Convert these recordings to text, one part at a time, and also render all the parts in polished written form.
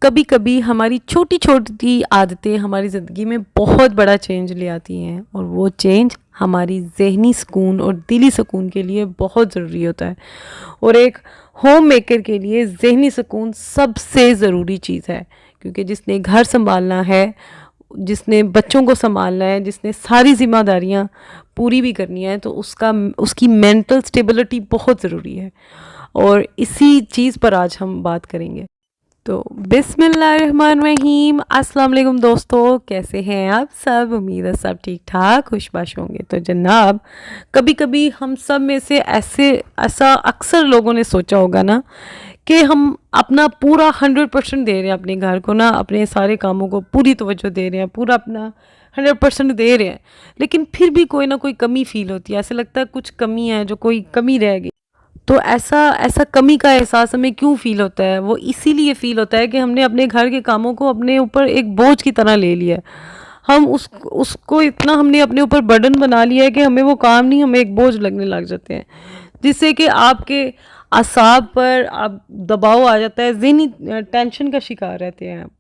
कभी कभी हमारी छोटी छोटी आदतें हमारी ज़िंदगी में बहुत बड़ा चेंज ले आती हैं और वो चेंज हमारी ज़हनी सुकून और दिली सुकून के लिए बहुत ज़रूरी होता है। और एक होम मेकर के लिए ज़हनी सुकून सबसे ज़रूरी चीज़ है, क्योंकि जिसने घर संभालना है, जिसने बच्चों को संभालना है, जिसने सारी ज़िम्मेदारियाँ पूरी भी करनी है, तो उसकी मेंटल स्टेबिलिटी बहुत ज़रूरी है। और इसी चीज़ पर आज हम बात करेंगे। तो बिस्मिल्लाहिर्रहमानिर्रहीम, अस्सलाम वालेकुम दोस्तों, कैसे हैं आप सब? उम्मीद है सब ठीक ठाक खुशबाश होंगे। तो जनाब, कभी कभी हम सब में से ऐसा अक्सर लोगों ने सोचा होगा ना कि हम अपना पूरा 100% दे रहे हैं अपने घर को ना, अपने सारे कामों को पूरी तवज्जो दे रहे हैं, पूरा अपना 100% दे रहे हैं, लेकिन फिर भी कोई ना कोई कमी फील होती है। ऐसे लगता है कुछ कमी है, जो कोई कमी रह गई। तो ऐसा ऐसा कमी का एहसास हमें क्यों फ़ील होता है? वो इसीलिए फ़ील होता है कि हमने अपने घर के कामों को अपने ऊपर एक बोझ की तरह ले लिया है। हम उसको इतना हमने अपने ऊपर बर्डन बना लिया है कि हमें वो काम नहीं, हमें एक बोझ लगने लग जाते हैं, जिससे कि आपके असाब पर आप दबाव आ जाता है, ज़हनी टेंशन का शिकार रहते हैं आप।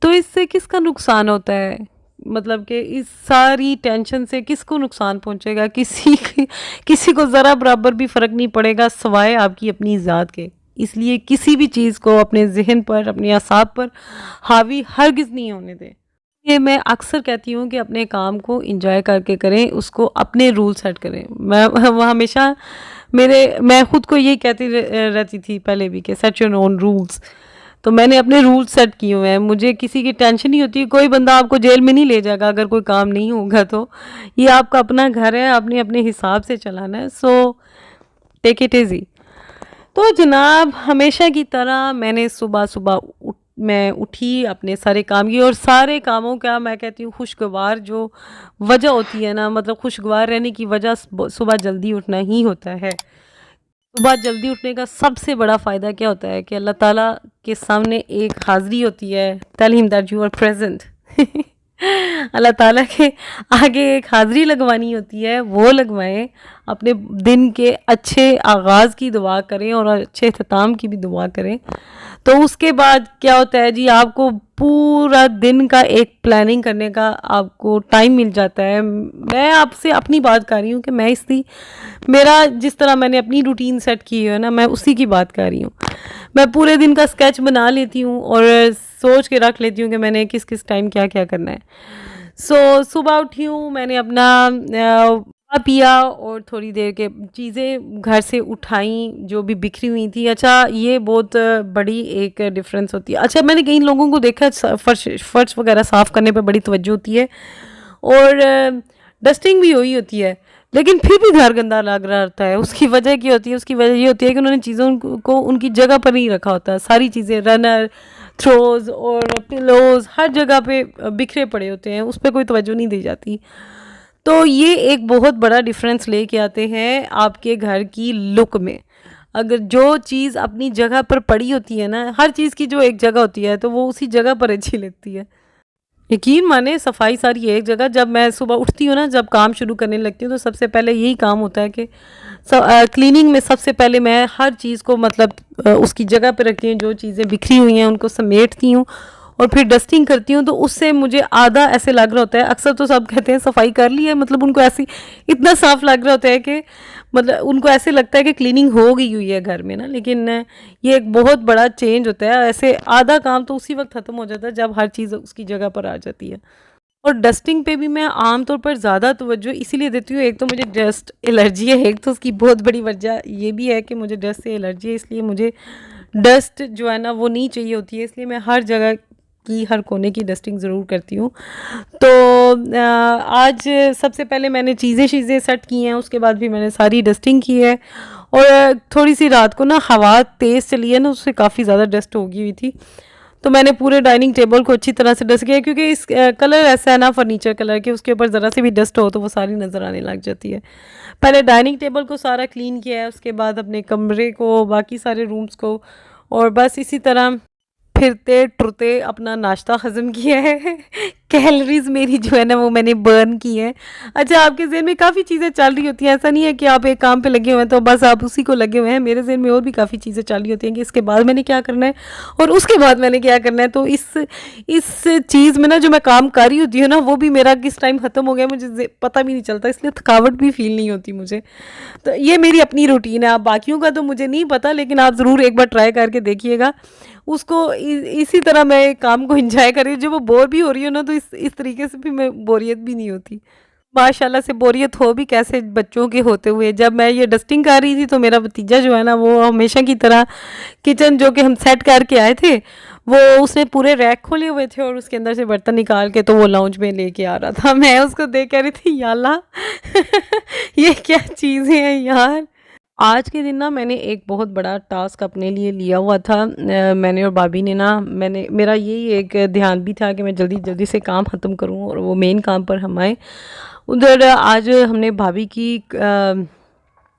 तो इससे किसका नुकसान होता है? मतलब कि इस सारी टेंशन से किसको नुकसान पहुंचेगा? किसी को ज़रा बराबर भी फ़र्क नहीं पड़ेगा सिवाय आपकी अपनी ज़ात के। इसलिए किसी भी चीज़ को अपने ज़हन पर, अपने असाब पर हावी हरगिज़ नहीं होने दें। ये मैं अक्सर कहती हूँ कि अपने काम को एंजॉय करके करें, उसको अपने रूल सेट करें। वो हमेशा मैं खुद को यही कहती रहती थी पहले भी कि सेट योर ओन रूल्स। तो मैंने अपने रूल्स सेट किए हुए हैं, मुझे किसी की टेंशन नहीं होती। कोई बंदा आपको जेल में नहीं ले जाएगा अगर कोई काम नहीं होगा। तो ये आपका अपना घर है, आपने अपने हिसाब से चलाना है। So take it easy. तो जनाब, हमेशा की तरह मैंने सुबह सुबह मैं उठी, अपने सारे काम किए, और सारे कामों का मैं कहती हूँ खुशगवार जो वजह होती है ना, मतलब खुशगवार रहने की वजह सुबह जल्दी उठना ही होता है। सुबह जल्दी उठने का सबसे बड़ा फ़ायदा क्या होता है कि अल्लाह ताला के सामने एक हाज़िरी होती है। Tell him that you are present. Allah Taala के आगे एक हाज़िरी लगवानी होती है, वो लगवाएं। अपने दिन के अच्छे आगाज़ की दुआ करें और अच्छे अख्ताम की भी दुआ करें। तो उसके बाद क्या होता है जी, आपको पूरा दिन का एक प्लानिंग करने का आपको टाइम मिल जाता है। मैं आपसे अपनी बात कर रही हूँ कि मेरा जिस तरह मैंने अपनी रूटीन सेट की है ना, मैं उसी की बात कर रही हूँ। मैं पूरे दिन का स्केच बना लेती हूँ और सोच के रख लेती हूँ कि मैंने किस किस टाइम क्या क्या करना है। सुबह उठी हूँ, मैंने अपना चाय पिया और थोड़ी देर के चीज़ें घर से उठाई जो भी बिखरी हुई थी। अच्छा, ये बहुत बड़ी एक डिफरेंस होती है। अच्छा, मैंने कई लोगों को देखा फर्श वगैरह साफ़ करने पे बड़ी तवज्जो होती है और डस्टिंग भी हुई होती है, लेकिन फिर भी घर गंदा लग रहा होता है। उसकी वजह क्या होती है? उसकी वजह ये होती है कि उन्होंने चीज़ों को उनकी जगह पर नहीं रखा होता। सारी चीज़ें, रनर, थ्रोज और पिलोज हर जगह पे बिखरे पड़े होते हैं, उस पर कोई तवज्जो नहीं दी जाती। तो ये एक बहुत बड़ा डिफरेंस लेके आते हैं आपके घर की लुक में। अगर जो चीज़ अपनी जगह पर पड़ी होती है ना, हर चीज़ की जो एक जगह होती है, तो वो उसी जगह पर अच्छी लगती है। यकीन माने, सफाई सारी एक जगह। जब मैं सुबह उठती हूँ ना, जब काम शुरू करने लगती हूँ, तो सबसे पहले यही काम होता है कि क्लीनिंग में सबसे पहले मैं हर चीज़ को मतलब उसकी जगह पे रखती हूँ। जो चीज़ें बिखरी हुई हैं उनको समेटती हूँ और फिर डस्टिंग करती हूँ। तो उससे मुझे आधा ऐसे लग रहा होता है, अक्सर तो सब कहते हैं सफाई कर ली है, मतलब उनको ऐसी इतना साफ लग रहा होता है कि मतलब उनको ऐसे लगता है कि क्लीनिंग हो गई हुई है घर में ना। लेकिन ये एक बहुत बड़ा चेंज होता है। ऐसे आधा काम तो उसी वक्त ख़त्म हो जाता है जब हर चीज़ उसकी जगह पर आ जाती है। और डस्टिंग पे भी मैं आम तौर पर ज़्यादा तवज्जो इसीलिए देती हूँ, एक तो मुझे डस्ट एलर्जी है, एक तो उसकी बहुत बड़ी वजह ये भी है कि मुझे डस्ट से एलर्जी है, इसलिए मुझे डस्ट जो है ना वो नहीं चाहिए होती है। इसलिए मैं हर जगह की, हर कोने की डस्टिंग ज़रूर करती हूँ। तो आज सबसे पहले मैंने चीज़ें सेट की हैं, उसके बाद भी मैंने सारी डस्टिंग की है। और थोड़ी सी रात को ना हवा तेज़ चली है ना, उससे काफ़ी ज़्यादा डस्ट हो गई हुई थी। तो मैंने पूरे डाइनिंग टेबल को अच्छी तरह से डस्ट किया, क्योंकि इस कलर ऐसा है ना फर्नीचर कलर के, उसके ऊपर ज़रा से भी डस्ट हो तो वो सारी नज़र आने लग जाती है। पहले डाइनिंग टेबल को सारा क्लीन किया है, उसके बाद अपने कमरे को, बाकी सारे रूम्स को, और बस इसी तरह फिरते टुरते अपना नाश्ता हज़म किया है। कैलोरीज़ मेरी जो है ना वो मैंने बर्न की है। अच्छा, आपके ज़हन में काफ़ी चीज़ें चल रही होती हैं, ऐसा नहीं है कि आप एक काम पे लगे हुए हैं तो बस आप उसी को लगे हुए हैं। मेरे ज़हन में और भी काफ़ी चीज़ें चल रही होती हैं कि इसके बाद मैंने क्या करना है और उसके बाद मैंने क्या करना है। तो इस चीज़ में ना जो मैं काम कर रही होती हूँ ना, वो भी मेरा किस टाइम ख़त्म हो गया मुझे पता भी नहीं चलता, इसलिए थकावट भी फ़ील नहीं होती मुझे। तो ये मेरी अपनी रूटीन है। आप बाकियों का तो मुझे नहीं पता, लेकिन आप ज़रूर एक बार ट्राई करके देखिएगा। उसको इसी तरह मैं काम को एंजॉय कर रही हूँ। जब वो बोर भी हो रही हो ना, तो इस तरीके से भी मैं बोरियत भी नहीं होती। माशाल्लाह से बोरियत हो भी कैसे बच्चों के होते हुए। जब मैं ये डस्टिंग कर रही थी तो मेरा भतीजा जो है ना, वो हमेशा की तरह किचन जो कि हम सेट करके आए थे, वो उसने पूरे रैक खोले हुए थे और उसके अंदर से बर्तन निकाल के तो वो लाउंज में लेके आ रहा था। मैं उसको देख कह रही थी, या अल्लाह ये क्या चीज़ें हैं यार। आज के दिन ना मैंने एक बहुत बड़ा टास्क अपने लिए लिया हुआ था। मैंने और भाभी ने ना, मैंने मेरा यही एक ध्यान भी था कि मैं जल्दी जल्दी से काम ख़त्म करूं और वो मेन काम पर हम आए। उधर आज हमने भाभी की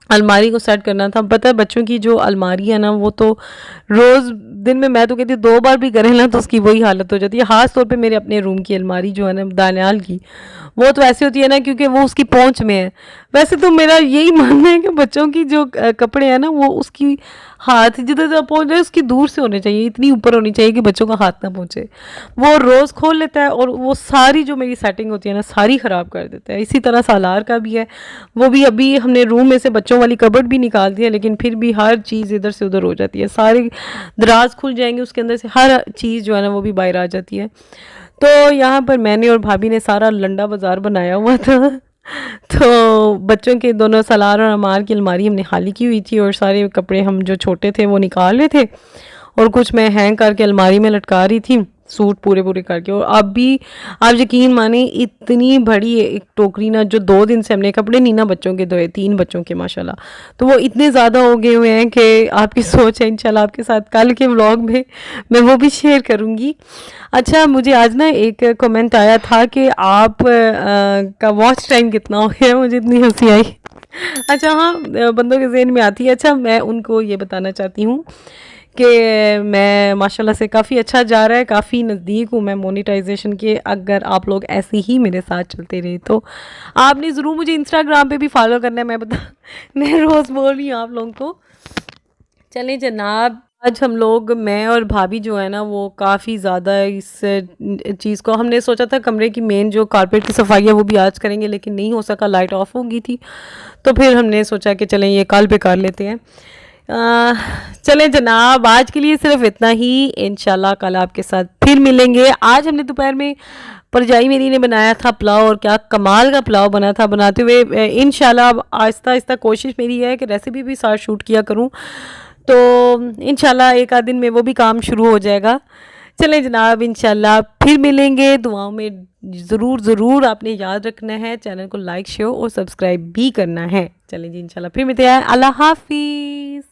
अलमारी को सेट करना था। पता है, बच्चों की जो अलमारी है ना, वो तो रोज़ दिन में, मैं तो कहती हूँ 2 बार भी करें ना तो उसकी वही हालत हो जाती है। ख़ास तौर पे मेरे अपने रूम की अलमारी जो है ना, दानियाल की, वो तो ऐसी होती है ना क्योंकि वो उसकी पहुंच में है। वैसे तो मेरा यही मानना है कि बच्चों की जो कपड़े हैं ना, वो उसकी हाथ जिधर जब पहुंच जाए उसकी दूर से होने चाहिए, इतनी ऊपर होनी चाहिए कि बच्चों का हाथ ना पहुंचे। वो रोज़ खोल लेता है और वो सारी जो मेरी सेटिंग होती है ना, सारी ख़राब कर देता है। इसी तरह सालार का भी है, वो भी अभी हमने रूम में से बच्चों वाली कबर्ड भी निकाल दी है, लेकिन फिर भी हर चीज़ इधर से उधर हो जाती है। सारी दराज खुल जाएंगे, उसके अंदर से हर चीज़ जो है ना वो भी बाहर आ जाती है। तो यहाँ पर मैंने और भाभी ने सारा लंडा बाज़ार बनाया हुआ था। तो बच्चों के दोनों सलार और अमार की अलमारी हमने खाली की हुई थी और सारे कपड़े हम जो छोटे थे वो निकाल रहे थे और कुछ मैं हैंग करके अलमारी में लटका रही थी, सूट पूरे पूरे करके। और अब भी आप यकीन माने, इतनी बड़ी एक टोकरी ना, जो 2 दिन से हमने कपड़े नहीं ना बच्चों के धोए, 3 बच्चों के माशाल्लाह, तो वो इतने ज़्यादा हो गए हुए हैं कि आपकी सोच है इंशाल्लाह आपके साथ कल के व्लॉग में मैं वो भी शेयर करूँगी। अच्छा, मुझे आज ना एक कमेंट आया था कि आप का वॉच टाइम कितना हो गया, मुझे इतनी हंसी आई। अच्छा हाँ, बंदों के ज़हन में आती है। अच्छा, मैं उनको ये बताना चाहती हूँ कि मैं माशाल्लाह से काफ़ी अच्छा जा रहा है, काफ़ी नज़दीक हूँ मैं मोनेटाइजेशन के। अगर आप लोग ऐसे ही मेरे साथ चलते रहे तो आपने ज़रूर मुझे इंस्टाग्राम पे भी फॉलो करना है। मैं रोज़ बोल रही हूँ आप लोगों को। चलें जनाब, आज हम लोग, मैं और भाभी जो है ना, वो काफ़ी ज़्यादा इस चीज़ को, हमने सोचा था कमरे की मेन जो कारपेट की सफाई है वो भी आज करेंगे, लेकिन नहीं हो सका, लाइट ऑफ हो गई थी। तो फिर हमने सोचा कि चलें ये कल पे कर लेते हैं। चलें जनाब, आज के लिए सिर्फ इतना ही। इंशाल्लाह कल आपके साथ फिर मिलेंगे। आज हमने दोपहर में परजाई मेरी ने बनाया था पुलाव, और क्या कमाल का पुलाव बना था। बनाते हुए इंशाल्लाह अब आहिस्ता आहिस्ता कोशिश मेरी है कि रेसिपी भी साथ शूट किया करूं, तो इंशाल्लाह एक आध दिन में वो भी काम शुरू हो जाएगा। चलें जनाब, इंशाल्लाह फिर मिलेंगे। दुआओं में ज़रूर ज़रूर आपने याद रखना है, चैनल को लाइक शेयर और सब्सक्राइब भी करना है। चलें जी, इंशाल्लाह फिर मिलते हैं। अल्लाह हाफिज़।